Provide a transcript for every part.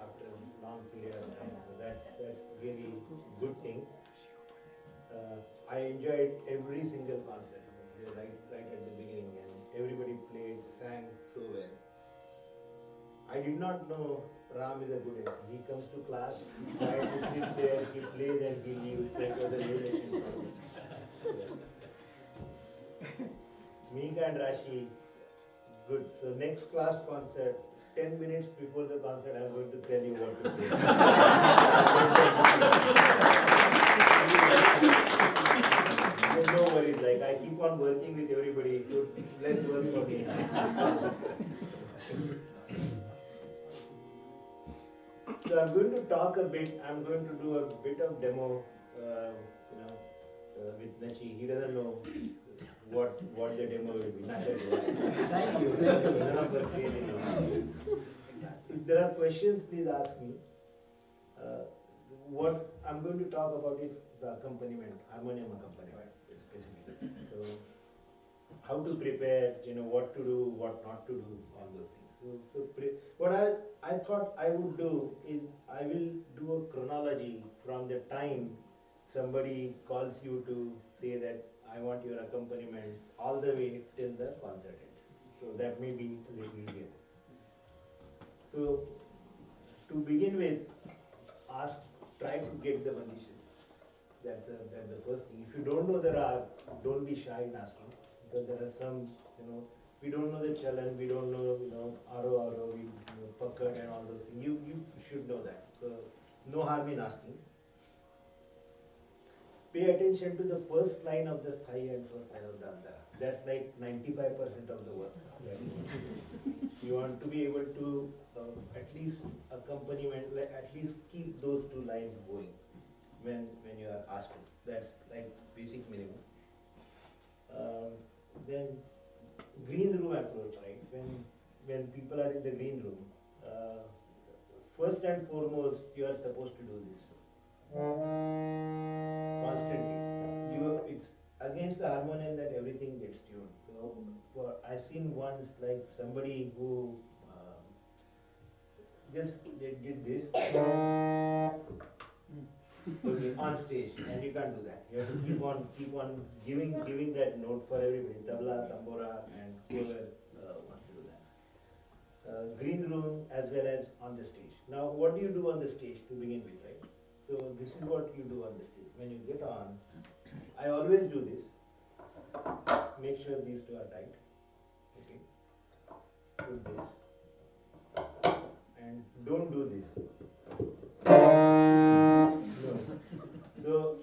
after a long period of time. So that's really good thing. I enjoyed every single concert, right at the beginning, and everybody played, sang so well. I did not know Ram is a good MC. He comes to class, he tries to sit there, he plays and he leaves. That was a revelation for me. Meeka and Rashi, good. So next class concert, 10 minutes before the concert, I'm going to tell you what to play. There's no worries, like I keep on working with everybody, so less work for me. So I'm going to talk a bit, I'm going to do a bit of demo, with Nachi. He doesn't know what the demo will be, neither do I. Thank you. None of us really know. If there are questions, please ask me. What I'm going to talk about is the accompaniment, harmonium accompaniment, specifically. So, how to prepare, what to do, what not to do, all those things. What I thought I would do is I will do a chronology from the time somebody calls you to say that I want your accompaniment all the way till the concert ends. So that may be a little easier. So to begin with, try to get the conditions. That's the first thing. If you don't know the rag, don't be shy in asking, because there are some, we don't know the chalan, we don't know, aro, pakkad and all those things. You should know that. So no harm in asking. Pay attention to the first line of the sthai and first line of the andhara. That's like 95% of the work. You want to be able to at least accompaniment, at least keep those two lines going when you are asked to. That's like basic minimum. Then green room approach, right? When people are in the green room, first and foremost, you are supposed to do this constantly. It's against the harmonium that everything gets tuned. So I seen once like somebody who they did this on stage, and you can't do that. You have to keep on giving that note for everybody, tabla, tambora, and whoever wants to do that. Green room as well as on the stage. Now, what do you do on the stage to begin with, right? So this is what you do on the stage. When you get on, I always do this. Make sure these two are tight. Okay. Put this. And don't do this. No.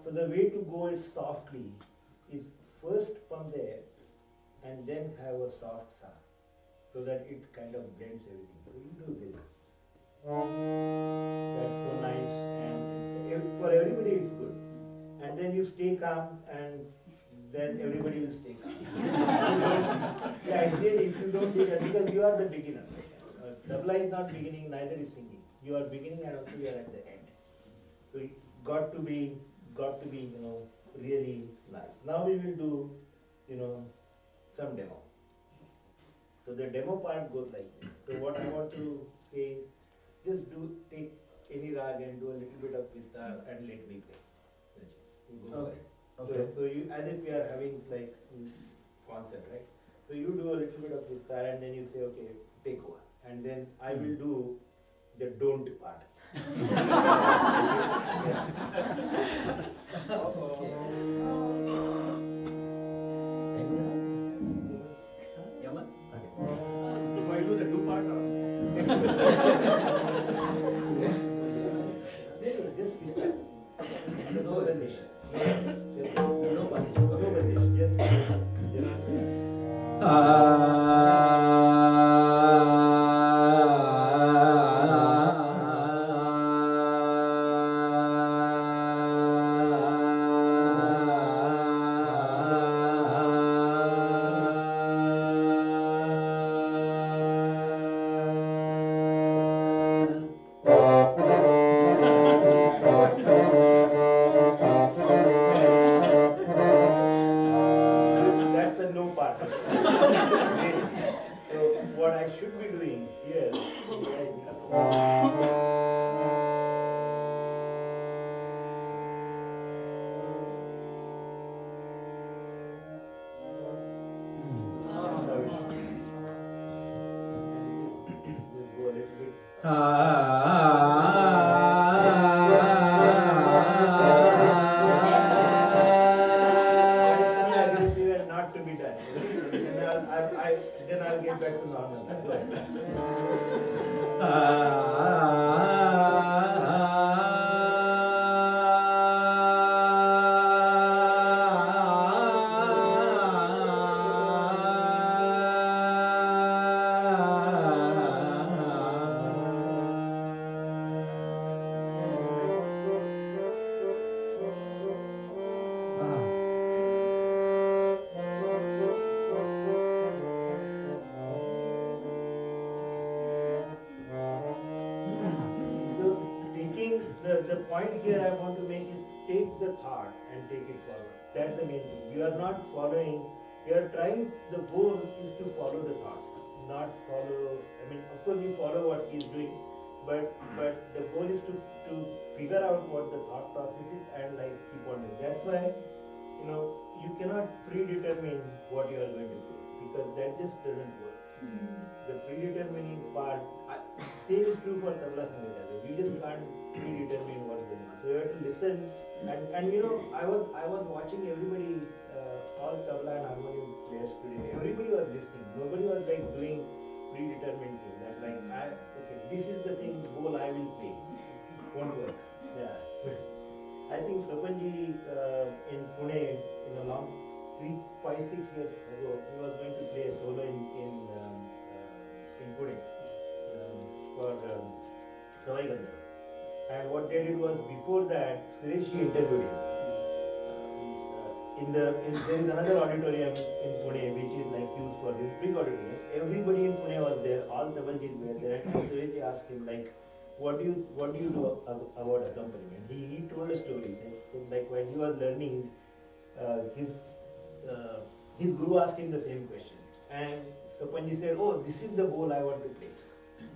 So the way to go is softly. Is first from there and then have a soft sa, so that it kind of blends everything. So you do this. That's so nice, and for everybody it's good. And then you stay calm, and then everybody will stay calm. Yeah, it's really, if you don't do that, because you are the beginner. Tabla is not beginning, neither is singing. You are beginning and also you are at the end. So it got to be really nice. Now we will do, some demo. So the demo part goes like this. So what I want to say is, just take any rag and do a little bit of vistar and let me play. You go for it. Okay. So you, as if we are having like concert, right? So you do a little bit of vistar and then you say, okay, take over. And then I will do the don't part. Yaman? Okay. Do I do the do part or? Just vistar. No condition. No condition. Just. what I should be doing here is not to be done. Then I'll get back to normal. The point here I want to make is take the thought and take it forward. That's the main thing. You are not following, you are trying, the goal is to follow the thoughts, not follow, I mean, of course you follow what he is doing, but the goal is to figure out what the thought process is and like keep on doing. That's why, you cannot predetermine what you are going to do because that just doesn't work. The predetermining part, same is true for Tabla Sangeet. We just can't predetermine what's going on. So you have to listen, and I was watching everybody, all Tabla and Harmonium players today. Everybody was listening. Nobody was like doing predetermined thing. That like, okay, this is the thing, goal I will play. Won't work. Yeah. I think Sopanji in Pune in a long 3, 5, 6 years ago, he was going to play solo in Pune for Samvaad. And what they did was, before that, Sureshi interviewed him. There is another auditorium in Pune which is like used for this big auditorium. Everybody in Pune was there, all Tabaljis were there, and Sureshi asked him like, what do you do about accompaniment? He told a story. So like when he was learning, his guru asked him the same question, and Sopanji said, "Oh, this is the bowl I want to play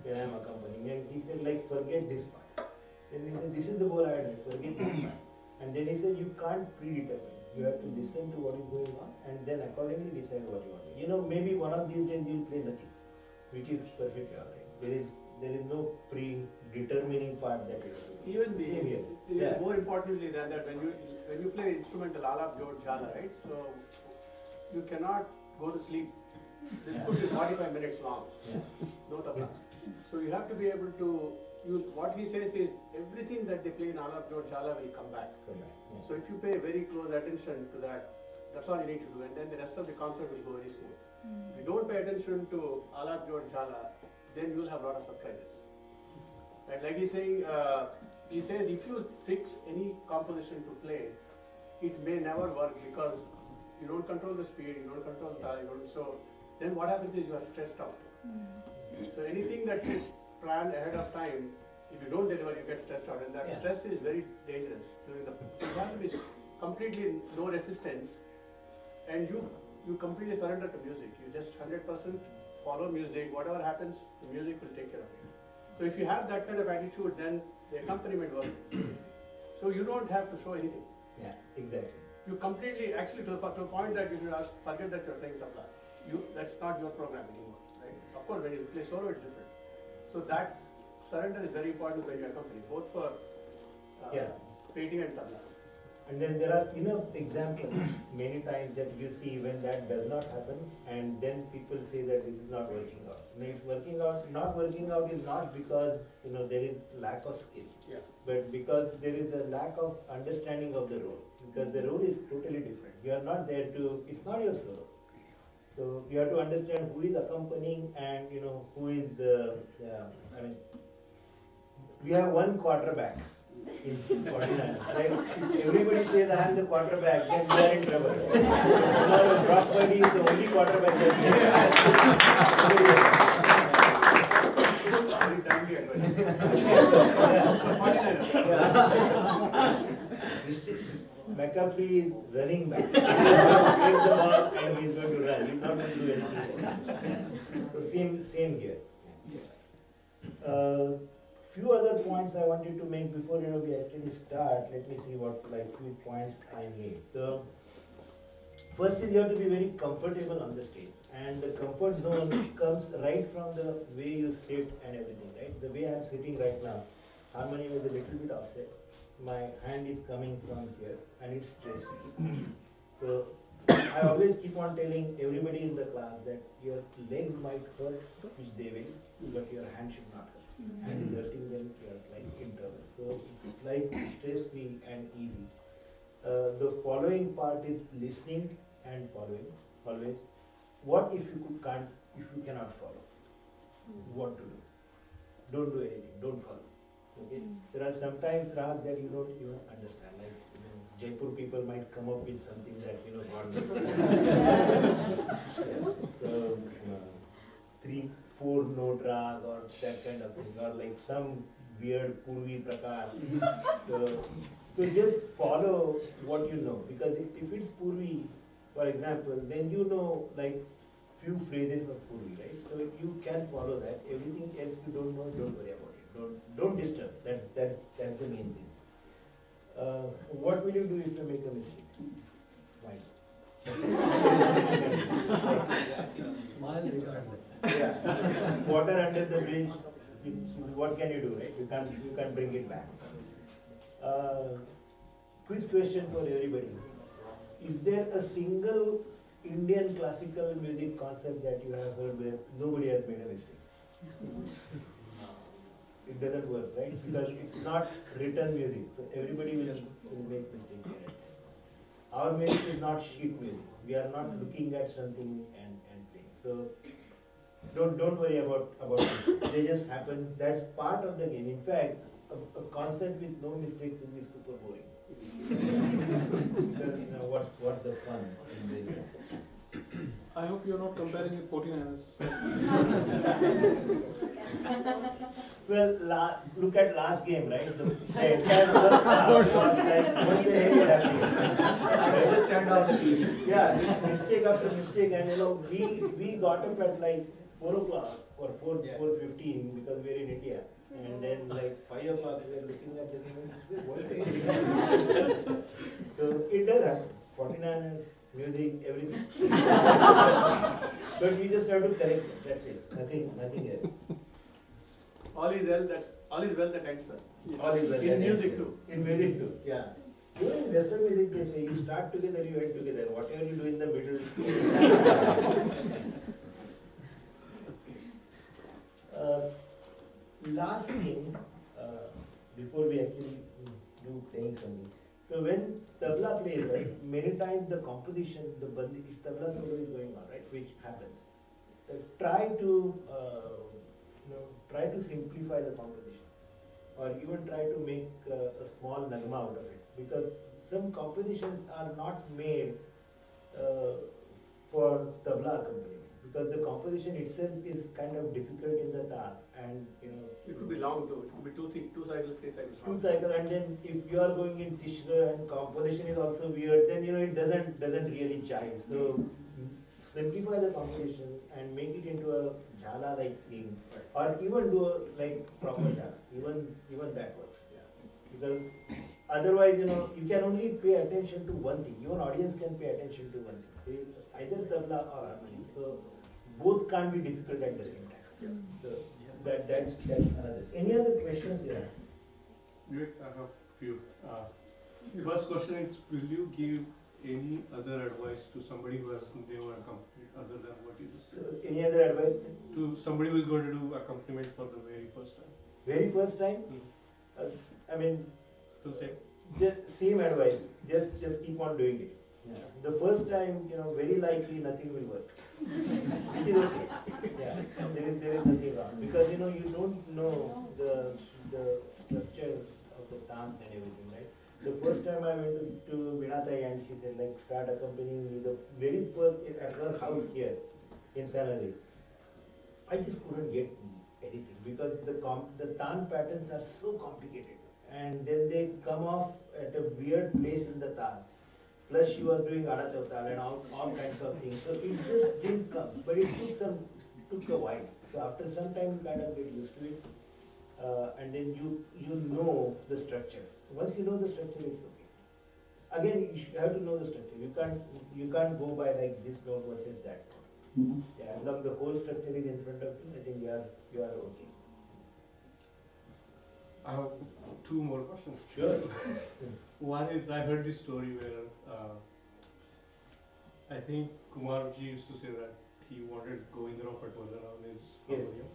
when I am accompanying." And he said, like, forget this part. Then he said, "This is the bowl I want to play, forget this part." And then he said, "You can't predetermine. You have to listen to what is going on and then accordingly decide what you want to do. Maybe one of these days you will play nothing, which is perfectly alright. There is no predetermining part that you have to do. Even more importantly than that, when you play instrumental Alap Jod Jala, right? So you cannot go to sleep. This could be 45 minutes long. No tabla. So you have to be able to. What he says is everything that they play in Alap Jod Jala will come back. So if you pay very close attention to that, that's all you need to do, and then the rest of the concert will go very smooth. If you don't pay attention to Alap Jod Jala, then you will have a lot of surprises. And like he's saying, he says if you fix any composition to play, it may never work because you don't control the speed, you don't control the time. So then what happens is you are stressed out. So anything that you plan ahead of time, if you don't deliver, you get stressed out, and that stress is very dangerous. During the you have to be completely no resistance, and you completely surrender to music. You just 100% follow music. Whatever happens, the music will take care of you. So if you have that kind of attitude, then the accompaniment works. So you don't have to show anything. Yeah, exactly. You completely, actually, to a point that you should forget that you're playing tabla. That's not your program anymore, right? Of course, when you play solo, it's different. So that surrender is very important when you accompany, both for painting and tabla. And then there are enough examples many times that you see when that does not happen, and then people say that this is not working out. It's working out. Not working out is not because there is lack of skill, but because there is a lack of understanding of the role. Because the role is totally different. You are not there to. It's not your solo. So you have to understand who is accompanying and who is. I mean, we have one quarterback in 49. Right? If everybody says I am the quarterback, then we are in trouble. Brock Purdy is the only quarterback that we have. McCaffrey is running back. He's going to take the ball and he's going to run. He's not going to do anything. So same here. Few other points I wanted to make before we actually start. Let me see what few points I made. The first is you have to be very comfortable on the stage, and the comfort zone comes right from the way you sit and everything. Right, the way I'm sitting right now, harmonium is a little bit offset. My hand is coming from here, and it's stressful. So I always keep on telling everybody in the class that your legs might hurt, which they will, but your hand should not hurt. And is hurting them, you are in trouble. So it's stress-free and easy. The following part is listening and following. Always, what if you cannot follow? What to do? Don't do anything. Don't follow. Okay. There are sometimes Rag that you don't even understand. Jaipur people might come up with something that God knows. So 3-4 note Rag or that kind of thing, or some weird Purvi Prakar. So just follow what you know, because if it's Purvi, for example, then few phrases of Purvi, right? So you can follow that. Everything else you don't know, don't worry about it. Don't disturb. That's the main thing. What will you do if you make a mistake? Smile regardless. Yeah. Water under the bridge. What can you do, right? You can't bring it back. Quiz question for everybody. Is there a single Indian classical music concept that you have heard where nobody has made a mistake? It doesn't work, right? Because it's not written music, so everybody will make mistakes here. Our music is not sheet music. We are not looking at something and playing. So don't worry about it. They just happen. That's part of the game. In fact, a concert with no mistakes will be super boring. Because what's the fun in this? I hope you're not comparing with 49ers. Well, look at last game, right? The entire first half was what the hell is happening? Just stand off the team. Yeah, mistake after mistake, and we got up at 4 o'clock or 4:15 because we're in India, and then 5 o'clock we were looking at the thing. What the hell is happening? So it does happen. 49ers, music, everything. But we just have to correct it. That's it. Nothing else. All is well that ends well. All is well. In music too. In music too, yeah. Even in Western music, they say you start together, you end together. Whatever you do in the middle. Last thing, before we actually do playing something. So when Tabla plays, right, many times the composition, if Tabla solo is going on, right, which happens, try to simplify the composition, or even try to make a small nagma out of it, because some compositions are not made for tabla accompaniment, because the composition itself is kind of difficult in the tar, and it could be long too. It could be two cycles, 3 cycles. Two cycles, and then if you are going in tishra and composition is also weird, then it doesn't really jive. So simplify the composition and make it into a jhala like thing, or even do a proper jhala. Even that works. Yeah. Because otherwise, you can only pay attention to one thing. Even audience can pay attention to one thing. Either tabla or harmonium. So both can't be difficult at the same time. Yeah. So that's another. Any other questions here? Vivek, I have few. First question is, will you give any other advice to somebody who has never accompanied other than what you just said? So any other advice? To somebody who is going to do accompaniment for the very first time. Very first time? I mean, Still same. just same advice. Just keep on doing it. Yeah. The first time, very likely nothing will work. It is okay. Yeah, there is nothing wrong, because you don't know the structure of the dance and everything, right? The first time I went to Vinatai and she said start accompanying me. The very first at her house here in San Jose, I just couldn't get anything, because the tan patterns are so complicated, and then they come off at a weird place in the tan. Plus she was doing Ada Chautal and all kinds of things. So it just didn't come, but it took a while. So after some time you kind of get used to it, and then you know the structure. Once you know the structure, it's okay. Again, you have to know the structure. You can't go by like this note versus that note. Yeah, as long as the whole structure is in front of you, I think you are okay. I have two more questions. Sure. One is I heard this story where I think Kumarji used to say that he wanted Govindra Patwala on his harmonium,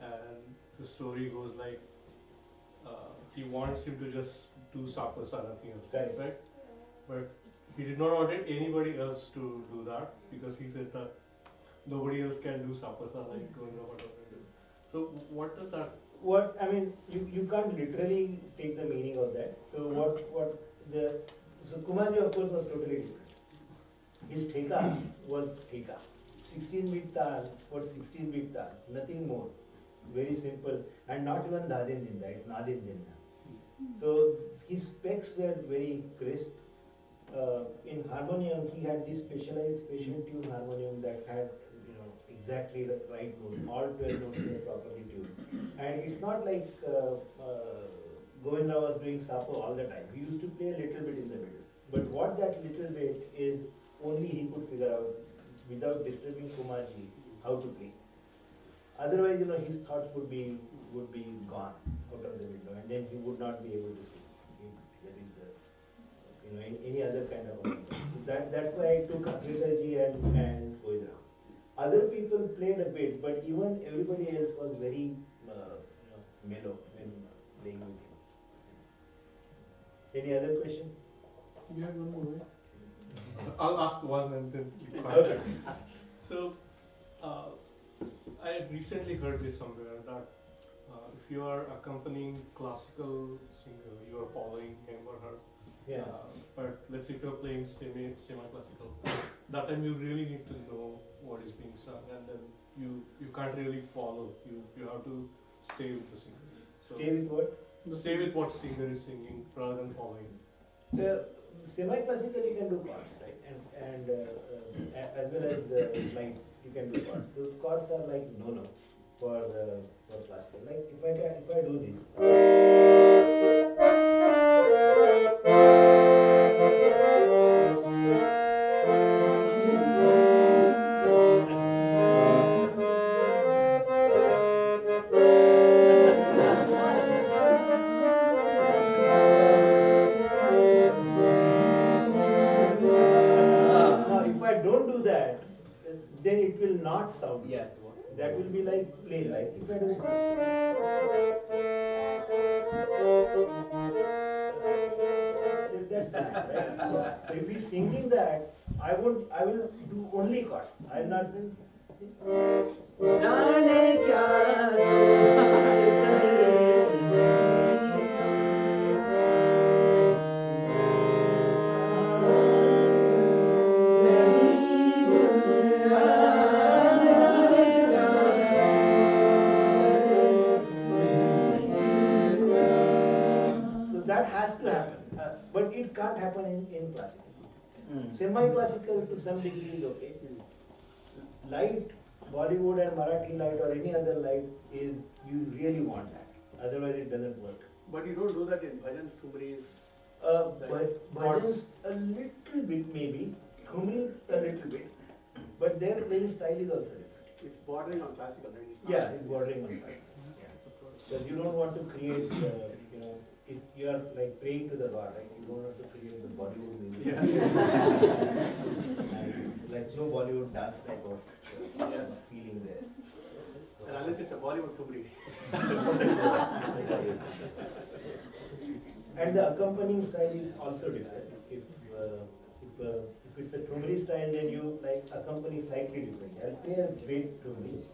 and the story goes like he wants him to just do Sapasa, nothing else, right? But he did not want anybody else to do that because he said that nobody else can do Sapasa like Govindra Patwala did. So what does that? What I mean, you can't literally take the meaning of that. So so Kumarji of course was totally different. His theka was theka. 16-bit tal for 16-bit tal, nothing more. Very simple, and not even Dadin Dinda, it's Nadin Dinda. So his specs were very crisp. In harmonium, he had this special tune harmonium that had exactly the right note. All 12 notes were properly tuned. And it's not like Govinda was doing Sapo all the time. He used to play a little bit in the middle. But what that little bit is, only he could figure out without disturbing Kumarji how to play. Otherwise, his thoughts would be gone out of the window, and then he would not be able to sing. That is any other kind of. So that's why I took Accompaniment and Govinda. Other people played a bit, but even everybody else was very mellow when playing with him. Any other question? We have one more, right? I'll ask one and then be quiet. Okay. So, I recently heard this somewhere that if you are accompanying classical singer, you are following him or her. Yeah. But let's say if you're playing semi-classical, that time you really need to know what is being sung, and then you can't really follow. You have to stay with the singer. So Stay with what? stay with what singer is singing rather than following. The semi-classical you can do chords, right? And as well as light, you can do chords. Those chords are like no for classical. Like if I do this. Then it will not sound. Yeah. That will be like plain. Like if I do. That's that, right? So if he's singing that, I will do only chords. I will not sing. That has to happen, but it can't happen in classical. Semi-classical to some degree is okay. Light, Bollywood and Marathi light or any other light is, you really want that. Otherwise it doesn't work. But you don't do that in bhajans, thumris. Bhajans a little bit maybe, thumri a little bit, but their playing style is also different. It's bordering on classical, right? It's not- Yeah, it's bordering on classical. Because you don't want to create, if you are like praying to the God, right? You don't want to create the Bollywood music. And like no Bollywood dance type of feeling there. And unless it's a Bollywood thumri. And the accompanying style is also different. If it's a thumri style, then you like accompany slightly different. I'll play a bit thumri.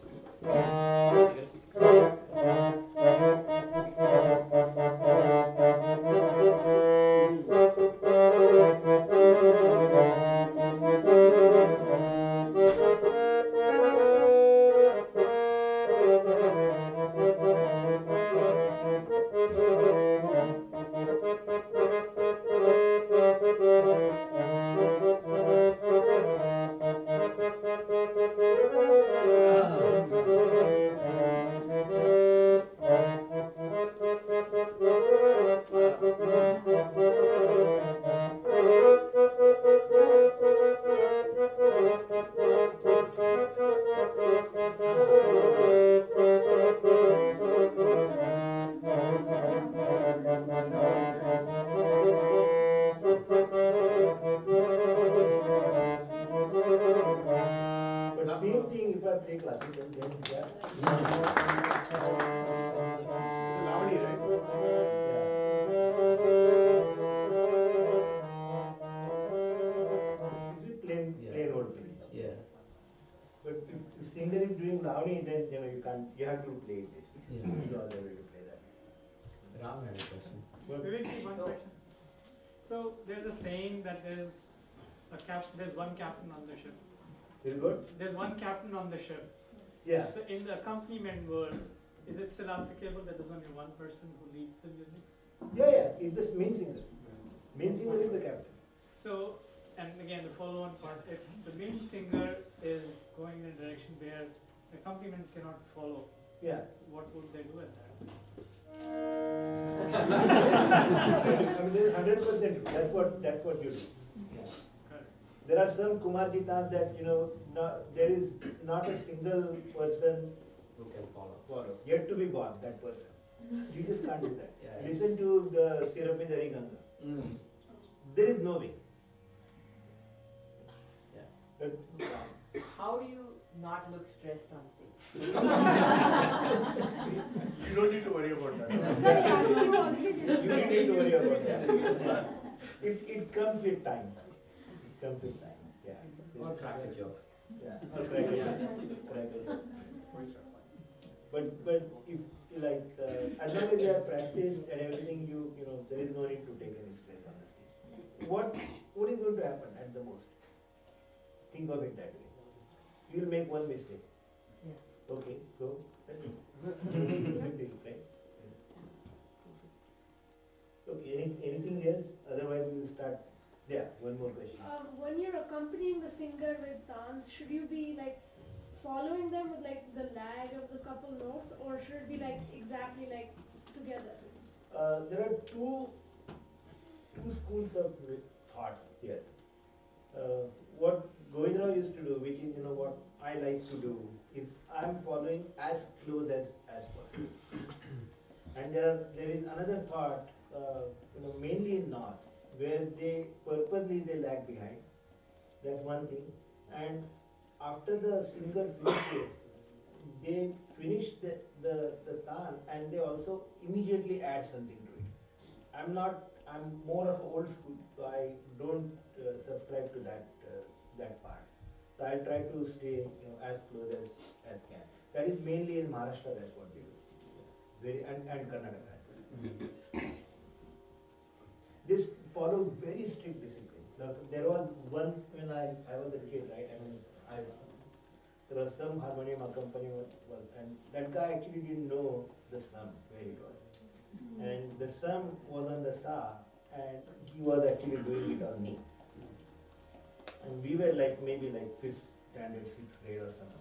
But same thing if I play classical, then yeah. Lavani, right? It's a plain old thing. Yeah. But if singer is doing Lavani, then you have to play it this way. Yeah. You are the way to play that. Ram had a question. Vivek, one question. So there's a saying that there's one captain on the ship. Very good? There's one captain on the ship. Yeah. So in the accompaniment world, is it still applicable that there's only one person who leads the music? Yeah. It's the main singer. Main singer is the captain. So, and again, the follow-on part, if the main singer is going in a direction where the accompaniment cannot follow, Yeah. what would they do at that? I mean, there's 100%. That's what you do. Correct. There are some Kumar Gitans that there is not a single person Who can follow? yet to be born. That person. You just can't do that. Yeah. Listen to the Stirappi Dari Ganga. There is no way. Yeah. But, How do you not look stressed on stage? You don't need to worry about that. you don't need to worry about that. It comes with time. It comes with time. Yeah. Or crack a joke. Yeah. Or crack a joke. Crack a joke. But if as long as you have practiced and everything, there is no need to take any stress on the stage. What is going to happen at the most? Think of it that way. You will make one mistake. Yeah. Okay, so that's it. Right? Okay, anything else? Otherwise we will start. Yeah, one more question. When you're accompanying the singer with dance, should you be following them with the lag of the couple notes, or should it be exactly together? There are two schools of thought here. What Govindra used to do, which is what I like to do, is I'm following as close as possible. And there is another thought, mainly in North, where they purposely lag behind. That's one thing. And after the singer finishes, they finish the tal and they also immediately add something to it. I'm more of old school, so I don't subscribe to that part. So I try to stay as close as can. That is mainly in Maharashtra, that's what we do. And Karnataka as well. This follow very strict discipline. There was one when I was a kid, right? There was some harmonium accompaniment, and that guy actually didn't know the sum where it was. And the sum was on the sa, and he was actually doing it on me. And we were maybe 5th standard, 6th grade or something.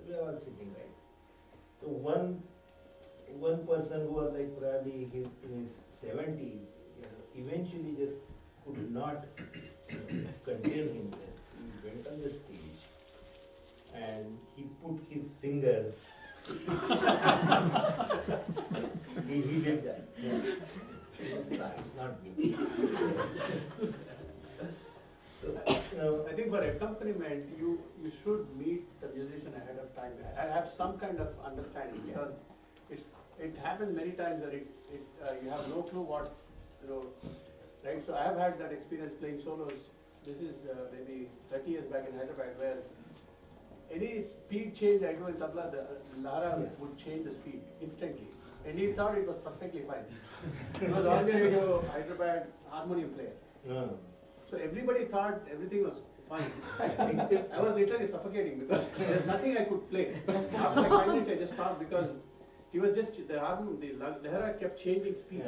We were all sitting right. So one person who was probably in his 70s, eventually just could not contain himself. He went on the stage and he put his finger. he did that. Yeah. It's not me. I think for accompaniment, you should meet the musician ahead of time. I have some kind of understanding, because it happens many times that you have no clue what, right? So I have had that experience playing solos. This is maybe 30 years back in Hyderabad, where any speed change I do in Tabla, the Lara would change the speed instantly. And he thought it was perfectly fine. He was already a Hyderabad harmonium player. No. So everybody thought everything was fine. I was literally suffocating because there's nothing I could play. After 5 minutes I just stopped, because he was just, the Lehara kept changing speed.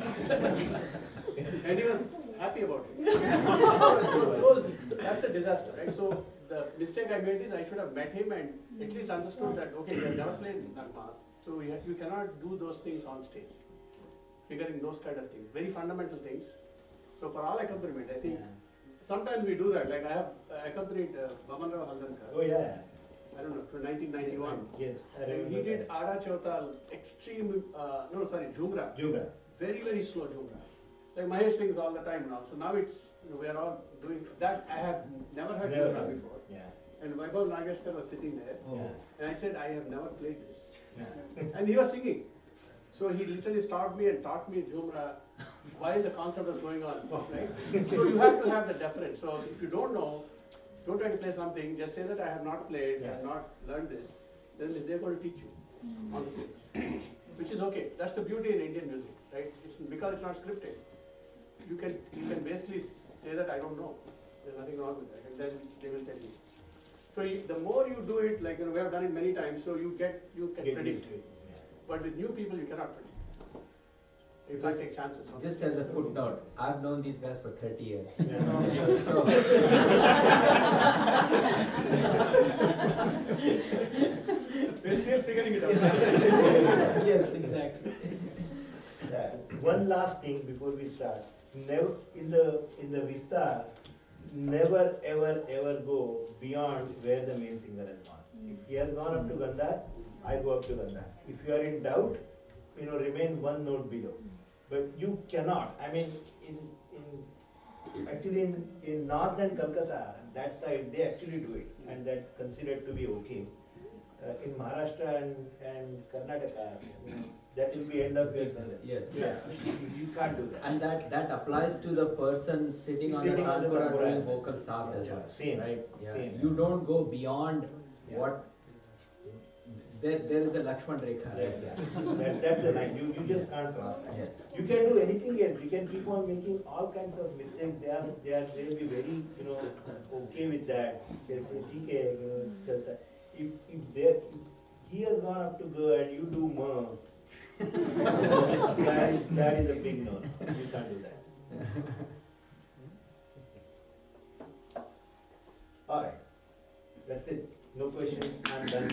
And he was happy about it. So that's a disaster, right? So the mistake I made is I should have met him and at least understood that, okay, you have never played Narma, so you cannot do those things on stage. Figuring those kind of things, very fundamental things. So for all accompaniment, I think sometimes we do that. Like I have accompanied Vamanrao Haldankar. Oh yeah. I don't know, 1991. Yes, I And remember he did that. Ada Chautal, extreme, Jhumra. Jumra. Very, very slow Jhumra. Like Mahesh sings all the time now. So now it's, we are all doing that. I have never heard Never Jhumra heard. before. Yeah. And Vaibhav Nageshkar was sitting there. Oh. Yeah. And I said, I have never played this. Yeah. And he was singing. So he literally stopped me and taught me Jhumra while the concert was going on, right? So you have to have the deference. So if you don't know, don't try to play something, just say that I have not played, I have not learned this, then they're going to teach you on the stage, which is okay. That's the beauty in Indian music, right? Because it's not scripted. You can basically say that I don't know. There's nothing wrong with that, and then they will tell you. So the more you do it, like we have done it many times, so you can predict. Yeah. But with new people, you cannot predict. You can't take chances. Just as a footnote, I've known these guys for 30 years. Yeah. So, We're still figuring it out. yes, exactly. Yeah. One last thing before we start. Never in the Vista, never ever go beyond where the main singer has gone. If he has gone up to Gandhar, I go up to Gandhar. If you are in doubt, remain one note below. But you cannot. I mean, actually in North and Kolkata, that side, they actually do it, and that's considered to be okay. In Maharashtra and Karnataka, that will be end of your sentence. Yes. Yeah, you can't do that. And that applies to the person sitting on the Sitting on the tanpura tanpura. doing vocal saath as well. Same. Right? Yeah. Same. You don't go beyond Yeah. what. There is a Lakshman Rekha. Right, yeah. That's the line. You just can't cross that. Yes. You can do anything else. You can keep on making all kinds of mistakes. They will be very okay with that. They'll say, "Okay, chalta." If he has gone up to go and you do more, that is a big no. You can't do that. All right, that's it. No question. I'm done.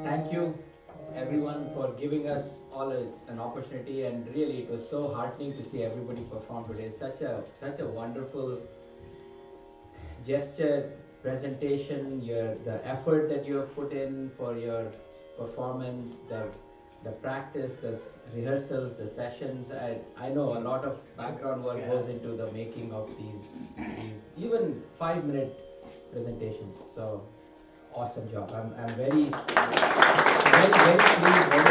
Thank you everyone for giving us all an opportunity, and really it was so heartening to see everybody perform today. Such a wonderful gesture, presentation, the effort that you have put in for your performance, the practice, the rehearsals, the sessions. I know a lot of background work goes into the making of these even 5-minute presentations. So awesome job. I'm very pleased, very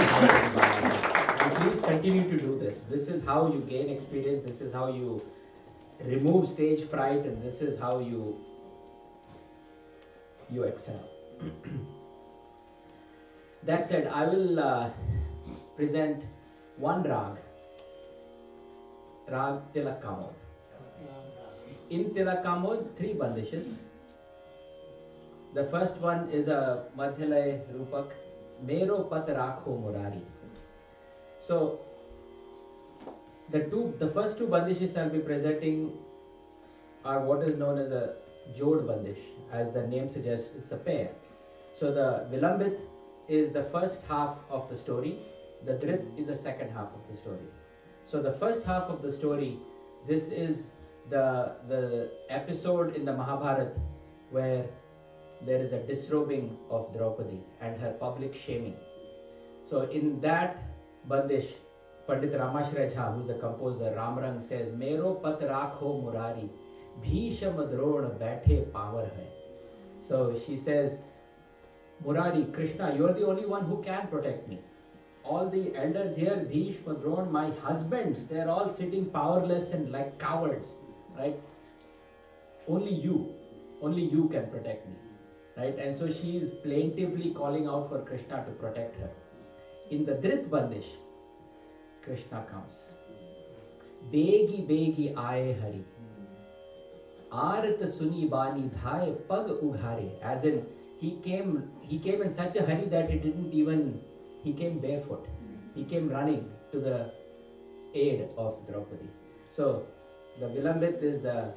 happy about it. And please continue to do this. This is how you gain experience. This is how you remove stage fright, and this is how you excel. That said, I will present one Raga Tilak Kamod. In Tilak Kamod, 3 bandishes. The first one is a Madhyalay Rupak, Mero Pat Rakho Murari. So, the first 2 bandishes I'll be presenting are what is known as a Jod bandish. As the name suggests, it's a pair. So the Vilambit is the first half of the story, the Drit is the second half of the story. So the first half of the story, this is the episode in the Mahabharata where there is a disrobing of Draupadi and her public shaming. So in that bandish, Pandit Ramashray Jha, who is the composer, Ramrang says, Mero pat rakho murari, bhisham drona baithe power hai. So she says, Murari, Krishna, you are the only one who can protect me. All the elders here, Bhishma, Drona, my husbands, they are all sitting powerless and like cowards, right? Only you can protect me, right? And so she is plaintively calling out for Krishna to protect her. In the Drit Bandish, Krishna comes. Begi begi aaye hari. Arat suni bani dhai pag ughare, as in he came in such a hurry that he came barefoot. He came running to the aid of Draupadi. So the Vilambit is the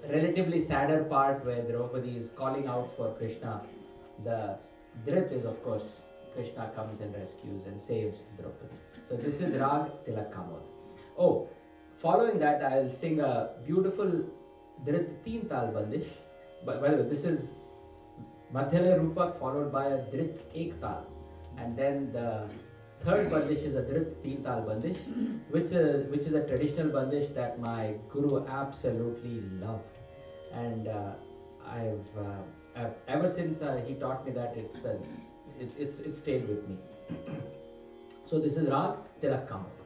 relatively sadder part where Draupadi is calling out for Krishna. The Dhrit is, of course, Krishna comes and rescues and saves Draupadi. So this is Raga Tilak Kamod. Oh, following that I'll sing a beautiful Dhrit Teen Tal Bandish. By the way, this is Madhyalaya Rupak followed by a Dhrit Ek Tal. And then the third Bandish is a Dhrit Teen Tal Bandish, which is a traditional Bandish that my Guru absolutely loved. And I've ever since he taught me that, it's stayed with me. So this is Raga Tilak Kamod.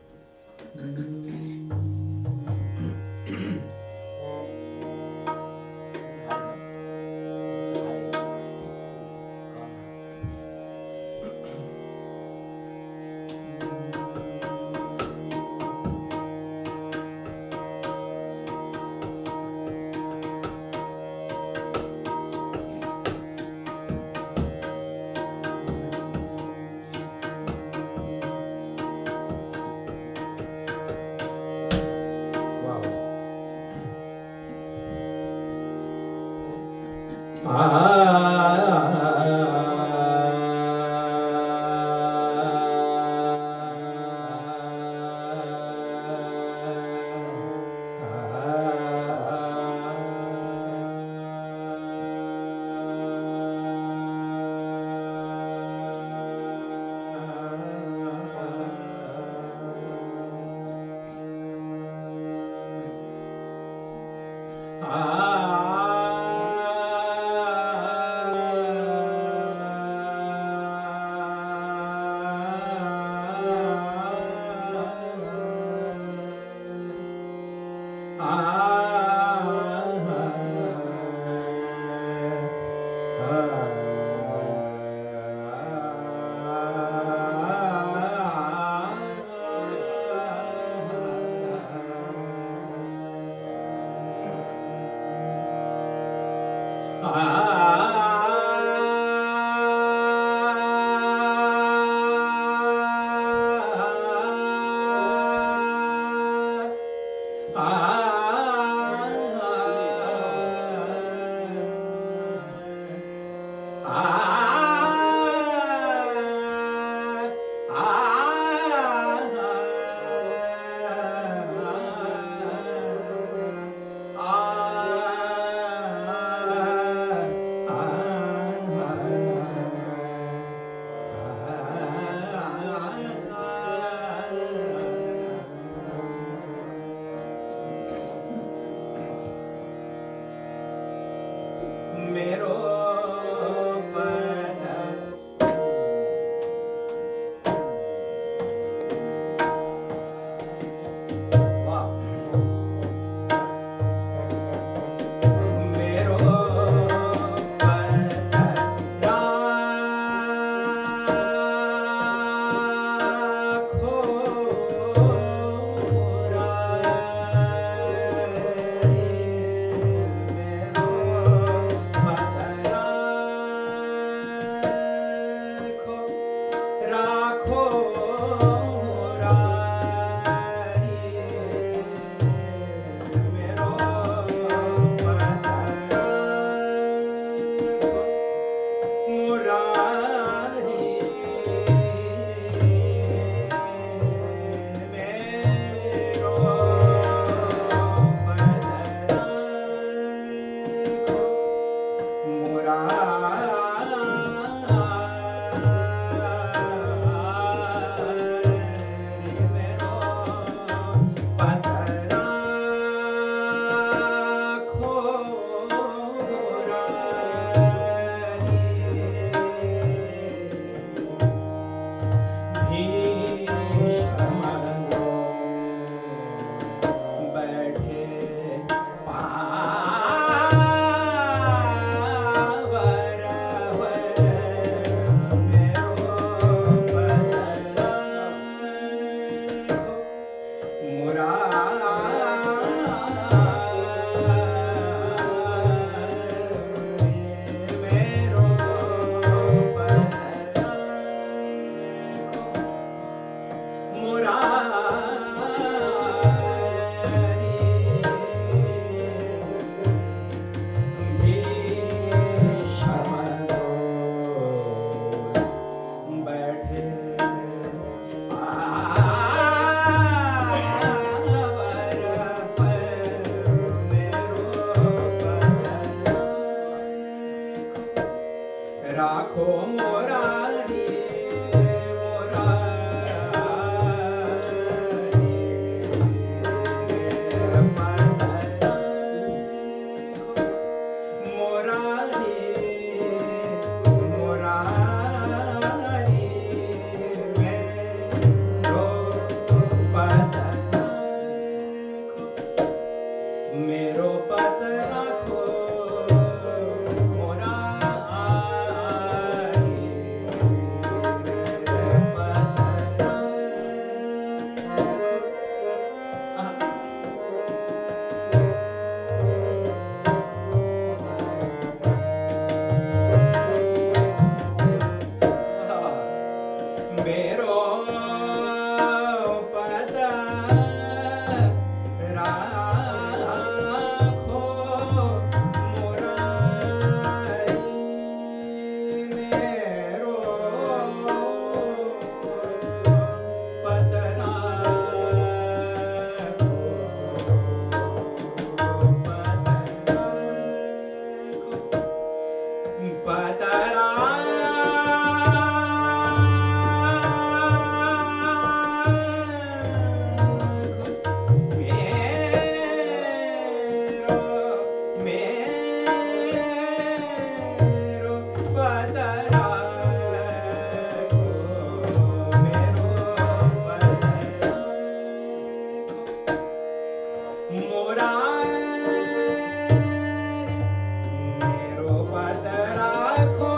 राखो मोरारी मेरो पत राखो मेरो पद राखो मोरारी मेरो पद राखो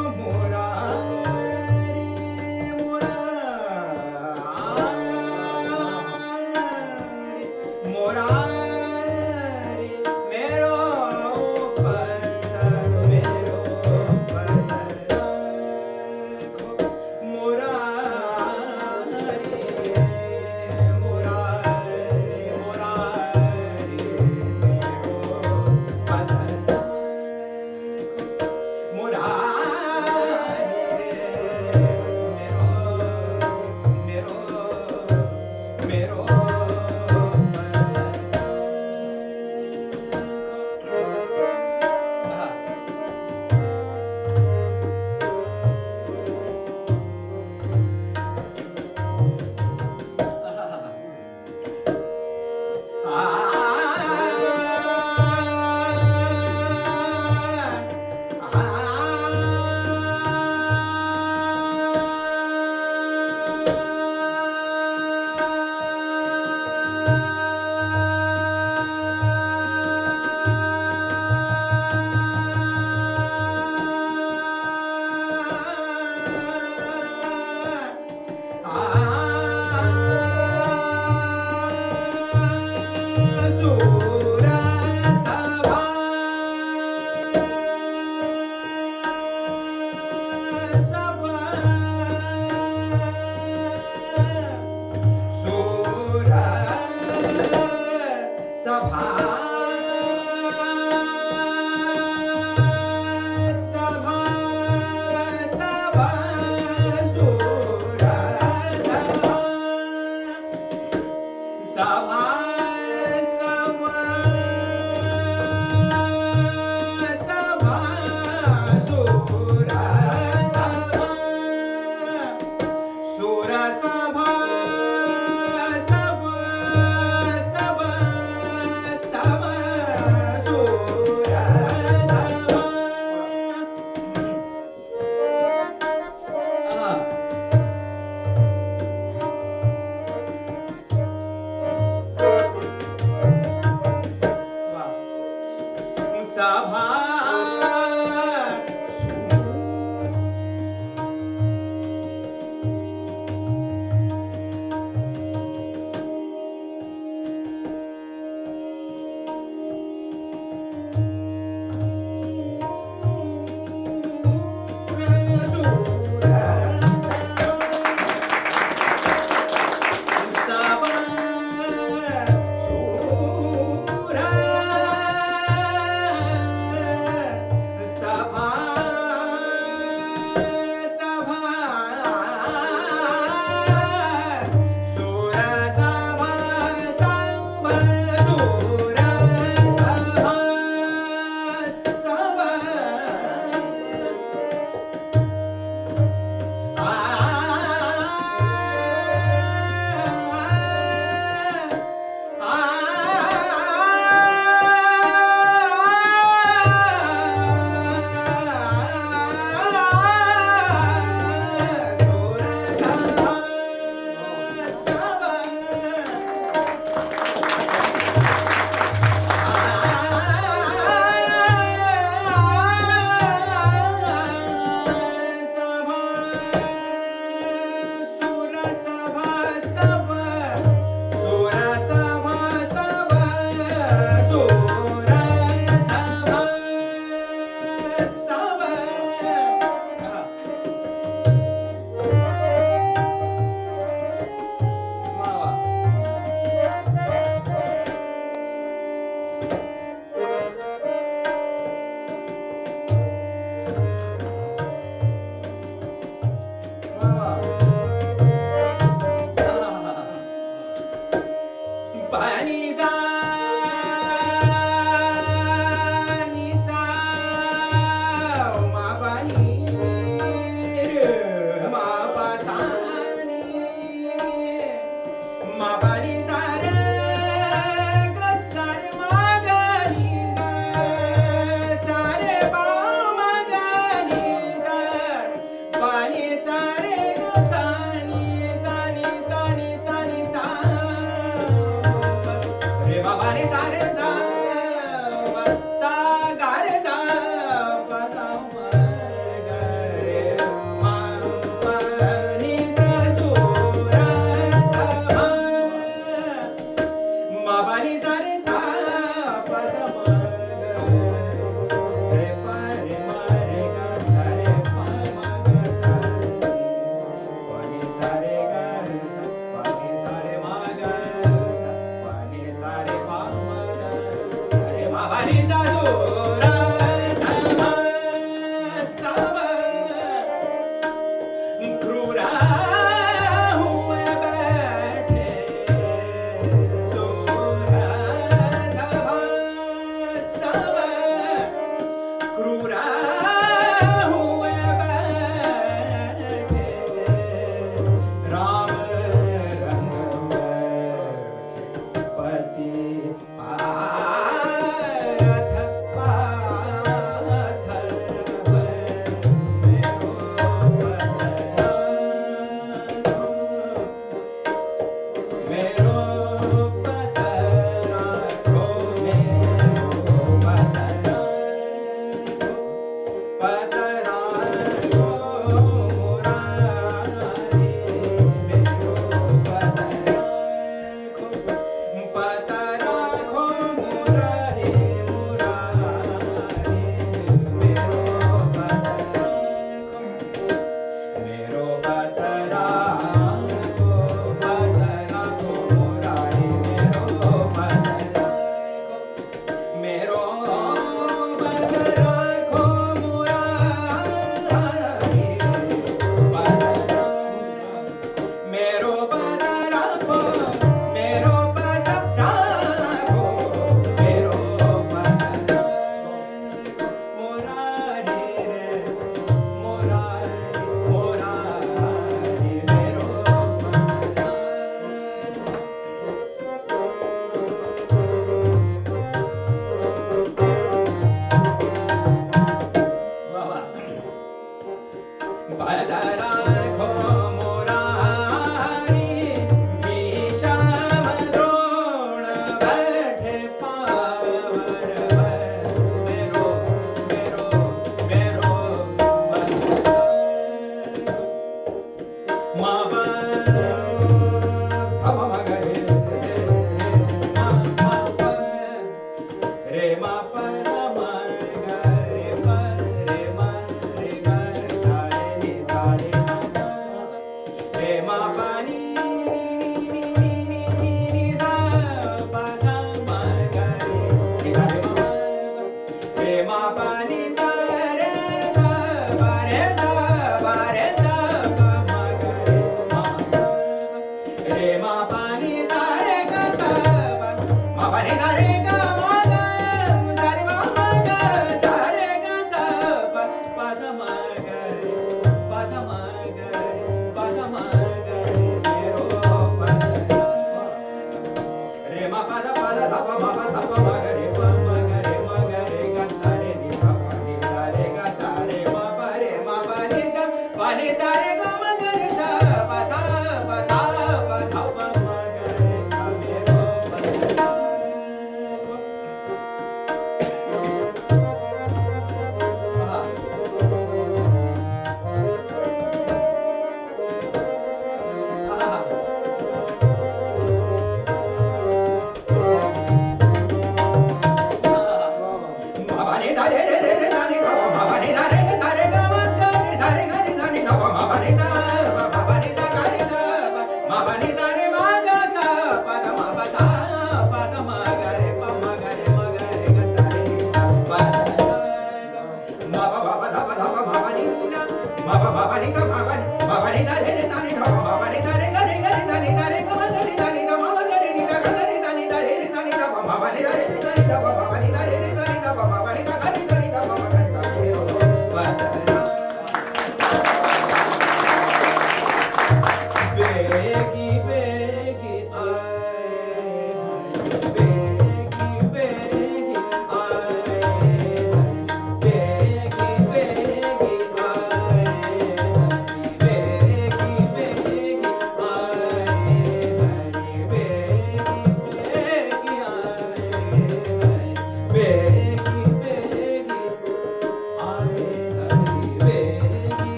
Hare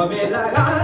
me laga